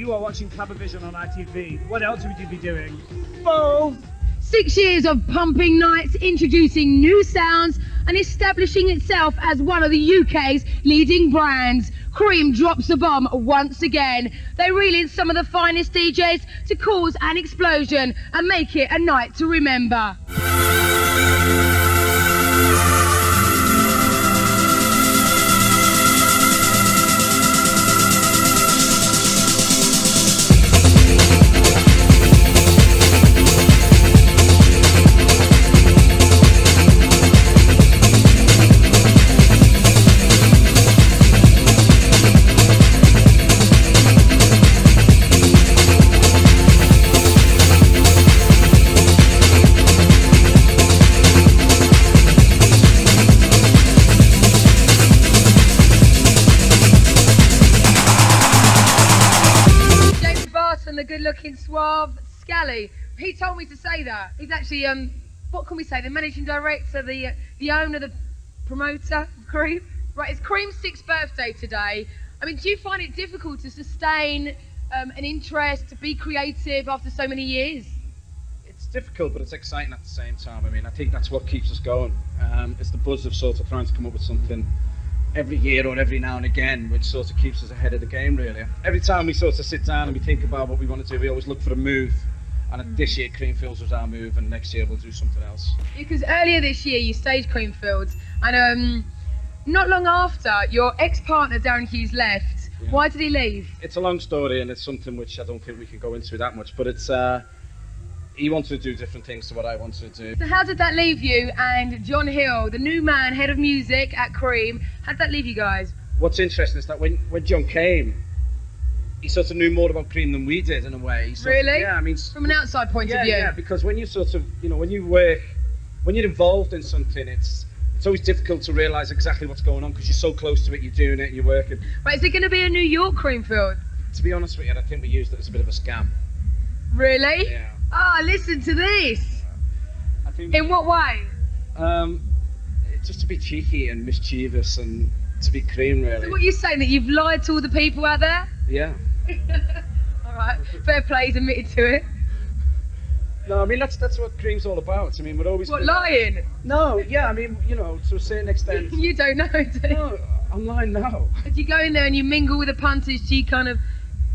you are watching CLUBAVISION on ITV. What else would you be doing? Both. 6 years of pumping nights, introducing new sounds and establishing itself as one of the UK's leading brands. Cream drops the bomb once again. They reel in some of the finest DJs to cause an explosion and make it a night to remember. The good-looking, suave Scally. He told me to say that. He's actually, what can we say? The managing director, the owner, the promoter of Cream. Right, it's Cream's 6th birthday today. I mean, do you find it difficult to sustain an interest, to be creative after so many years? It's difficult, but it's exciting at the same time. I mean, I think that's what keeps us going. It's the buzz of sort of trying to come up with something every year or every now and again, which sort of keeps us ahead of the game, really. Every time we sort of sit down and we think about what we want to do, we always look for a move. And this year, Creamfields was our move, and next year we'll do something else. Because earlier this year, you staged Creamfields, and not long after, your ex-partner, Darren Hughes, left. Yeah. Why did he leave? It's a long story, and it's something which I don't think we can go into that much, but it's... he wanted to do different things to what I wanted to do. So how did that leave you and John Hill, the new man, head of music at Cream? How did that leave you guys? What's interesting is that when John came, he sort of knew more about Cream than we did in a way. Really? Yeah, I mean... From an outside point of view? Yeah, because when you sort of, you know, when you work, when you're involved in something, it's always difficult to realise exactly what's going on because you're so close to it, you're doing it, and you're working. Right, is it going to be a New York Creamfield? To be honest with you, I think we used it as a bit of a scam. Really? Yeah. Ah, listen to this. I think in what way? Just to be cheeky and mischievous and to be Cream, really. So what you're saying, that you've lied to all the people out there? Yeah. All right, fair play, he's admitted to it. No, I mean, that's what Cream's all about. I mean, we're always... What, lying? No, yeah, I mean, you know, to a certain extent... You don't know, do you? No, I'm lying now. If you go in there and you mingle with the punters, do you kind of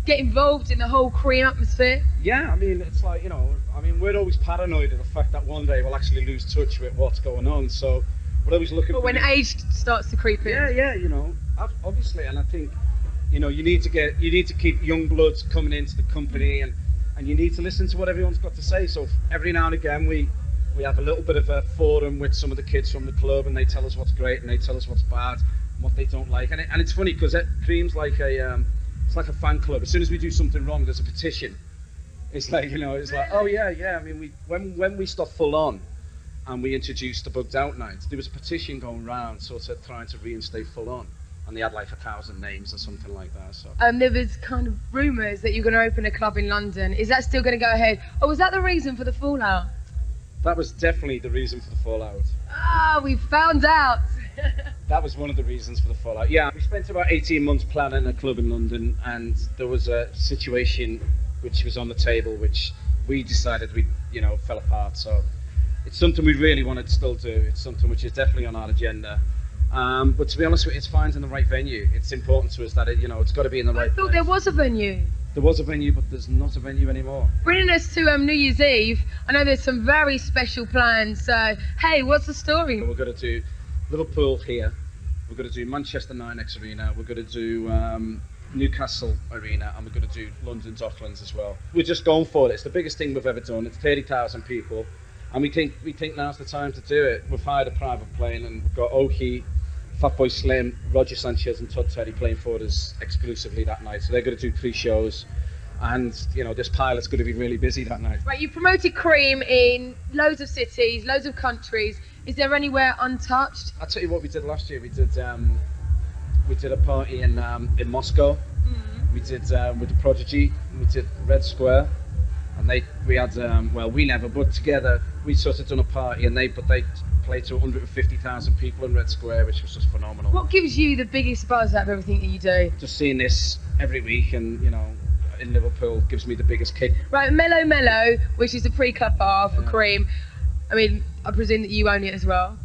get involved in the whole Cream atmosphere? Yeah, I mean, it's like, you know, I mean, we're always paranoid of the fact that one day we'll actually lose touch with what's going on, so we're always looking for... But when age starts to creep in? Yeah, you know, obviously, and I think, you know, you need to keep young bloods coming into the company, and you need to listen to what everyone's got to say, so every now and again we have a little bit of a forum with some of the kids from the club, and they tell us what's great, and they tell us what's bad, and what they don't like, and it's funny, because Cream's like a... It's like a fan club. As soon as we do something wrong, there's a petition. It's like, you know, it's like, oh yeah. I mean, when we stopped Full On and we introduced the Bugged Out night, there was a petition going round, sort of trying to reinstate Full On, and they had like 1,000 names or something like that. So. There was kind of rumours that you're going to open a club in London. Is that still going to go ahead? Or was that the reason for the fallout? That was definitely the reason for the fallout. Ah, we found out. That was one of the reasons for the fallout. Yeah, we spent about 18 months planning a club in London, and there was a situation which was on the table which we decided fell apart. So it's something we really wanted to still do. It's something which is definitely on our agenda. But to be honest with you, it's finding the right venue. It's important to us that it's got to be in the right place. I thought there was a venue. There was a venue, but there's not a venue anymore. Bringing us to New Year's Eve, I know there's some very special plans. Hey, what's the story? We're going to do Liverpool here, we're going to do Manchester 9X Arena, we're going to do Newcastle Arena, and we're going to do London Docklands as well. We're just going for it. It's the biggest thing we've ever done. It's 30,000 people, and we think now's the time to do it. We've hired a private plane, and we've got Oki, Fatboy Slim, Roger Sanchez and Todd Terry playing for us exclusively that night. So they're going to do 3 shows, and this pilot's going to be really busy that night. Right, you promoted Cream in loads of cities, loads of countries. Is there anywhere untouched? I'll tell you what we did last year. We did a party in Moscow. Mm-hmm. We did with the Prodigy. We did Red Square, and we had we never, but together we sort of done a party, and they played to 150,000 people in Red Square, which was just phenomenal. What gives you the biggest buzz out of everything that you do? Just seeing this every week, and in Liverpool gives me the biggest kick. Right, Mellow Mellow, which is a pre-club bar for Cream. I mean, I presume that you own it as well.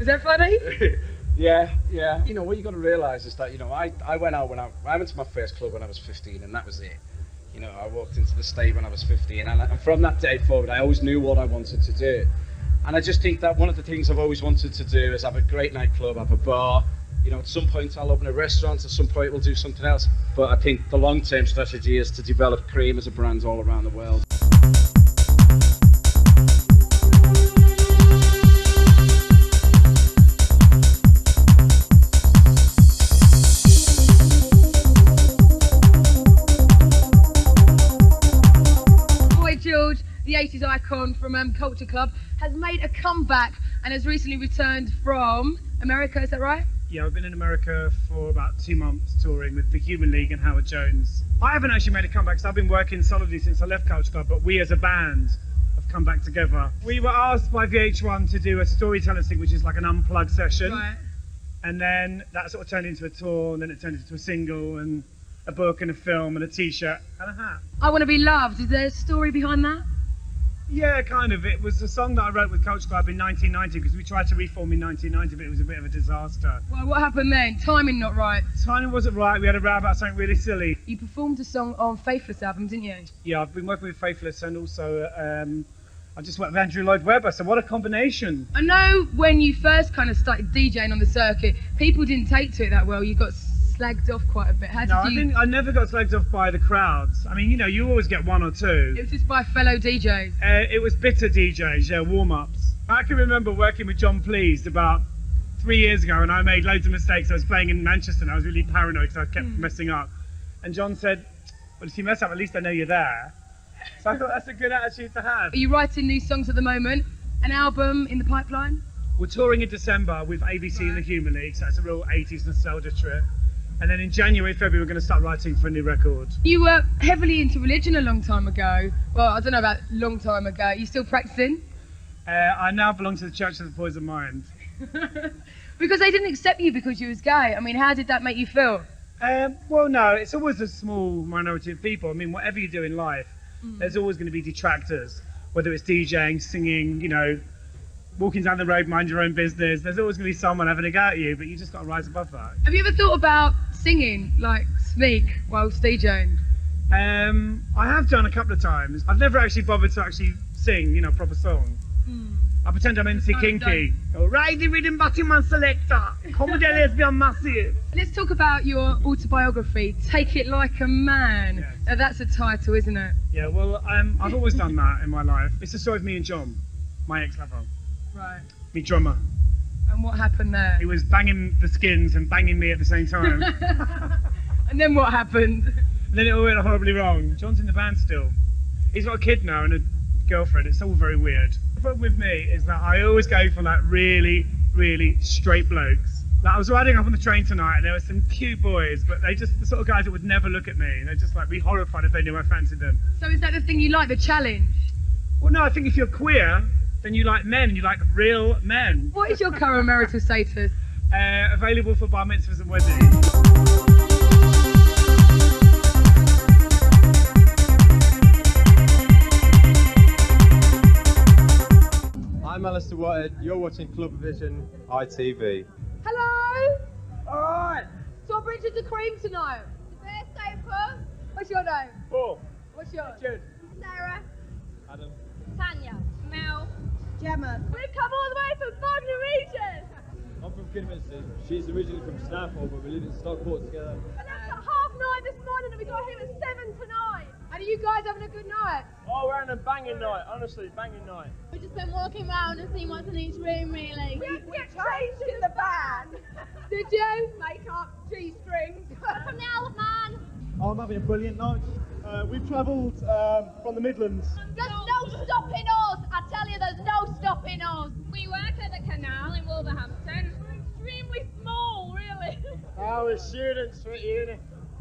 Is that funny? Yeah. You know, what you got to realise is that, you know, I went out I went to my first club when I was 15, and that was it. You know, I walked into the state when I was 15, and from that day forward, I always knew what I wanted to do. And I just think that one of the things I've always wanted to do is have a great nightclub, have a bar. You know, at some point I'll open a restaurant, at some point we'll do something else. But I think the long-term strategy is to develop Cream as a brand all around the world. Boy George, the 80s icon from Culture Club, has made a comeback and has recently returned from America, is that right? Yeah, I've been in America for about 2 months touring with the Human League and Howard Jones. I haven't actually made a comeback because I've been working solidly since I left Culture Club, but we as a band have come back together. We were asked by VH1 to do a storytelling thing, which is like an unplugged session. Right. And then that sort of turned into a tour, and then it turned into a single and a book and a film and a t-shirt and a hat. I Want to Be Loved, is there a story behind that? Yeah, kind of. It was a song that I wrote with Culture Club in 1990 because we tried to reform in 1990, but it was a bit of a disaster. Well, what happened then? Timing not right. Timing wasn't right. We had a row about something really silly. You performed a song on Faithless album, didn't you? Yeah, I've been working with Faithless, and also I just worked with Andrew Lloyd Webber, so what a combination. I know when you first kind of started DJing on the circuit, people didn't take to it that well. You got slagged off quite a bit. How did you... I never got slagged off by the crowds. I mean, you know, you always get one or two. It was just by fellow DJs. It was bitter DJs, yeah, warm-ups. I can remember working with John Pleased about 3 years ago, and I made loads of mistakes. I was playing in Manchester, and I was really paranoid because I kept messing up. And John said, well, if you mess up, at least I know you're there. So I thought that's a good attitude to have. Are you writing new songs at the moment? An album in the pipeline? We're touring in December with ABC and the Human League, so it's a real 80s nostalgia trip. And then in January, February, we're going to start writing for a new record. You were heavily into religion a long time ago. Well, I don't know about long time ago. Are you still practicing? I now belong to the Church of the Poison Mind. Because they didn't accept you because you was gay. I mean, how did that make you feel? Well, no, it's always a small minority of people. I mean, whatever you do in life, there's always going to be detractors. Whether it's DJing, singing, you know, walking down the road, mind your own business. There's always going to be someone having a go at you, but you just got to rise above that. Have you ever thought about singing, like sneak, whilst DJing? I have done a couple of times. I've never actually bothered to actually sing, you know, a proper song. I pretend I'm MC Kinky. Oh, ride the rhythm button man selector. Comedy lesbian massive. Let's talk about your autobiography, Take It Like a Man. Yes. Now, that's a title, isn't it? Yeah, well, I've always done that in my life. It's the story of me and John, my ex-lover. Right. Me drummer. And what happened there? He was banging the Skins and banging me at the same time. And then what happened? And then it all went horribly wrong. John's in the band still. He's got a kid now and a girlfriend. It's all very weird. The problem with me is that I always go for like really, really straight blokes. Like I was riding up on the train tonight and there were some cute boys, but they just the sort of guys that would never look at me. They'd just like be horrified if they knew I fancied them. So is that the thing you like, the challenge? Well, no, I think if you're queer, then you like men, you like real men. What is your current marital status? Available for bar mitzvahs and weddings. I'm Alistair Whitehead, you're watching CLUBAVISION ITV. Hello? Alright. So I'll bring you to Cream tonight. The best name, Paul? What's your name? Paul. What's yours? Jude. Sarah, Adam. Tanya, Mel, Gemma. We've come all the way from Bognor region. I'm from Kidderminster. She's originally from Snafford, but we live in Stockport together. And that's at 9:30 this morning and we got here at 7 tonight. And are you guys having a good night? Oh, we're having a banging night, honestly, banging night. We've just been walking around and seeing what's in each room, really. We changed in the van. Did you? Makeup, G-strings. From the Elephant Man. I'm having a brilliant night. We've travelled from the Midlands. There's no stopping us. I tell you, there's no stopping us. We work at the canal in Wolverhampton. We're extremely small, really. Oh, we're students, we're at uni.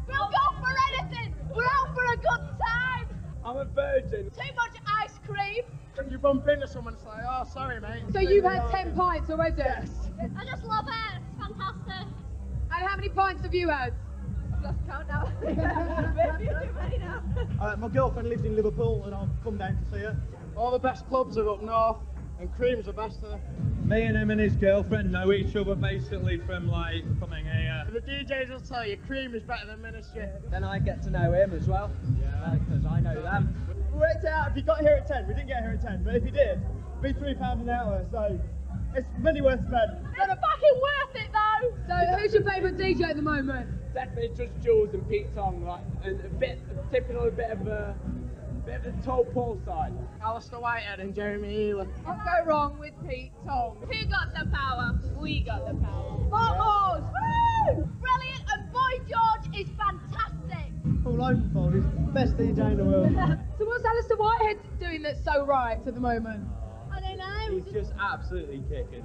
We'll go for anything. We're out for a good time. I'm a virgin. Too much ice cream. If you bump into someone and say, oh, sorry, mate. So you've had 10 pints already? Yes. I just love it. It's fantastic. And how many pints have you had? lost count now. My girlfriend lives in Liverpool and I've come down to see her. All the best clubs are up north, and Cream's the best. Me and him and his girlfriend know each other basically from like coming here. The DJs will tell you Cream is better than Ministry. Then I get to know him as well, because I know them. We worked it out if you got here at 10, we didn't get here at 10, but if you did, it'd be £3 an hour, so it's money worth spent. It's fucking worth it though! So who's your favourite DJ at the moment? Definitely just Jules and Pete Tong, like a bit of the Toe Paul side. ALLISTER WHITEHEad and Jeremy Healer. Can't go wrong with Pete Tong. Who got the power? We got the power. Marbles! Woo! Brilliant, and Boy George is fantastic. Paul Oakenfold is the best DJ in the world. So what's Alistair Whitehead doing that's so right at the moment? I don't know. He's just absolutely kicking.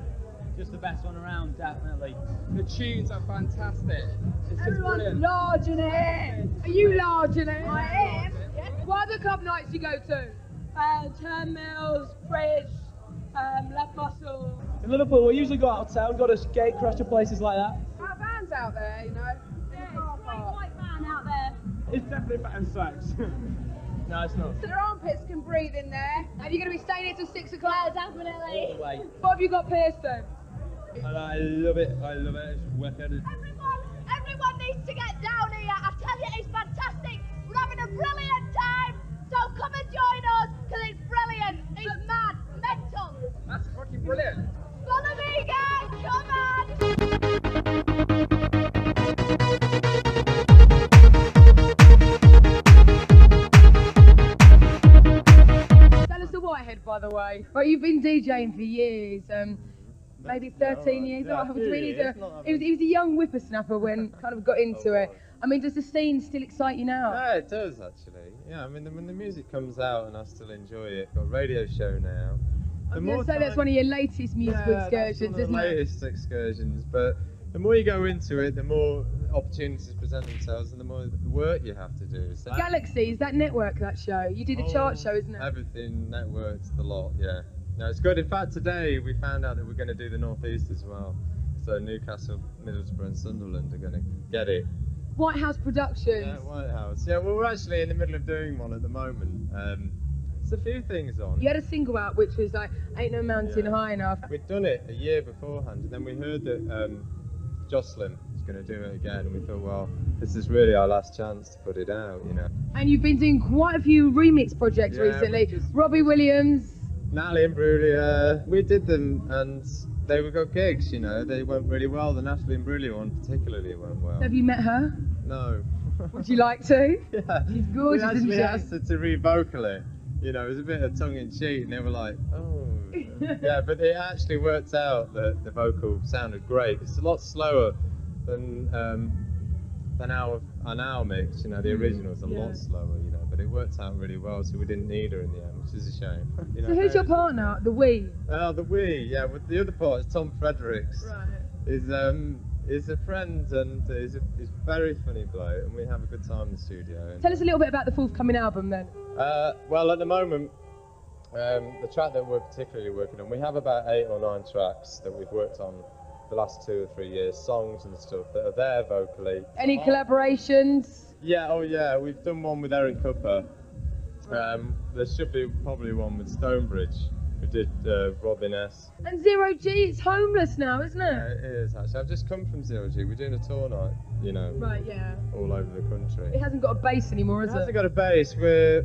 Just the best one around, definitely. The tunes are fantastic. It's just Everyone's brilliant. large in it. Are you large in it? I am. Yes. What other club nights you go to? Turn Mills, Bridge, Left Muscle. In Liverpool, we usually go out of town, go to skate crash to places like that. Our van's out there, you know. White man out there. It's definitely better than sex. No, it's not. So their armpits can breathe in there. Are you going to be staying here till 6 Yeah, o'clock? definitely. All the way. What have you got pierced then? And I love it, it's wicked. Everyone needs to get down here. I tell you, it's fantastic. We're having a brilliant time. So come and join us, because it's brilliant. It's mad, mental. That's fucking brilliant. Follow me, guys. Come on. Alistair Whitehead, by the way. Well, you've been DJing for years, maybe 13 years. Yeah, Oh, a few really years, he was a young whippersnapper when kind of got into it. I mean, does the scene still excite you now? Yeah, it does actually. Yeah, I mean, when the music comes out and I still enjoy it, got a radio show now. I'm going to say that's one of your latest musical excursions, that's isn't one of the it? latest excursions, but the more you go into it, the more opportunities present themselves and the more work you have to do. So Galaxy, is that network, that show? You did a chart show, isn't it? everything networks the lot, yeah. No, it's good. In fact, today we found out that we're going to do the Northeast as well. So Newcastle, Middlesbrough and Sunderland are going to get it. White House Productions. Yeah, White House. Yeah, well, we're actually in the middle of doing one at the moment. There's a few things on. You had a single out which was like, Ain't No Mountain Yeah. High Enough. We'd done it a year beforehand, and then we heard that Jocelyn was going to do it again, and we thought, well, this is really our last chance to put it out, you know. And you've been doing quite a few remix projects Yeah, recently. we just- Robbie Williams. Natalie and Brulia, we did them, and they were good gigs, you know. They went really well. The Natalie and Brulia one particularly went well. Have you met her? No. Would you like to? Yeah. She's gorgeous, we isn't actually she? asked her to re-vocal it. You know, it was a bit of tongue-in-cheek, and they were like, oh. Yeah, but it actually worked out that the vocal sounded great. It's a lot slower than our mix. You know, the original's a lot slower. You know, but it worked out really well, so we didn't need her in the end, which is a shame. You know, So who's your partner? The We? Oh, the we. Yeah, with the other part is Tom Fredericks. Right. Is a friend and is a very funny bloke, and we have a good time in the studio. And, Tell us a little bit about the forthcoming album then. well, at the moment, the track that we're particularly working on, we have about 8 or 9 tracks that we've worked on the last 2 or 3 years, songs and stuff that are there vocally. Any collaborations? Yeah, oh yeah, we've done one with Eric Cooper. There should be probably one with Stonebridge. We did Robin S. And Zero G, it's homeless now, isn't it? It is actually. I've just come from Zero G. We're doing a tour night, you know, Right, yeah. all over the country. It hasn't got a bass anymore, It has hasn't it? got a bass. We're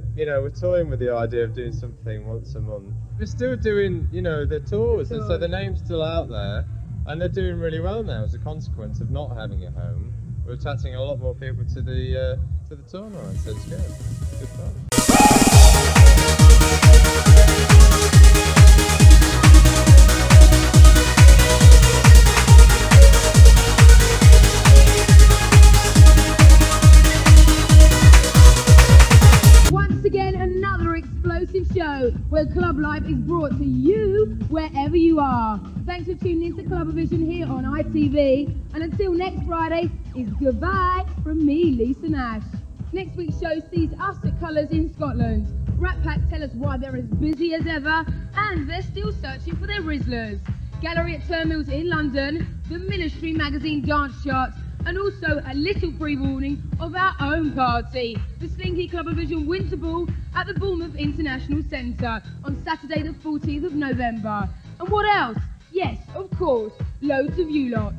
toying with the idea of doing something once a month. We're still doing, the tours, and so the name's still out there, and they're doing really well now as a consequence of not having a home. We're attracting a lot more people to the tour night, so it's good. Good fun. Once again, another explosive show where Club Life is brought to you wherever you are. Thanks for tuning in to CLUBAVISION here on ITV. And until next Friday, it's goodbye from me, Lisa Nash. Next week's show sees us at Colours in Scotland. Rat Pack tell us why they're as busy as ever and they're still searching for their Rizzlers. Gallery at Turnmills in London, the Ministry magazine dance charts, and also a little pre-warning of our own party, the Slinky CLUBAVISION Winter Ball at the Bournemouth International Centre on Saturday the 14th of November. And what else? Yes, of course, loads of you lot.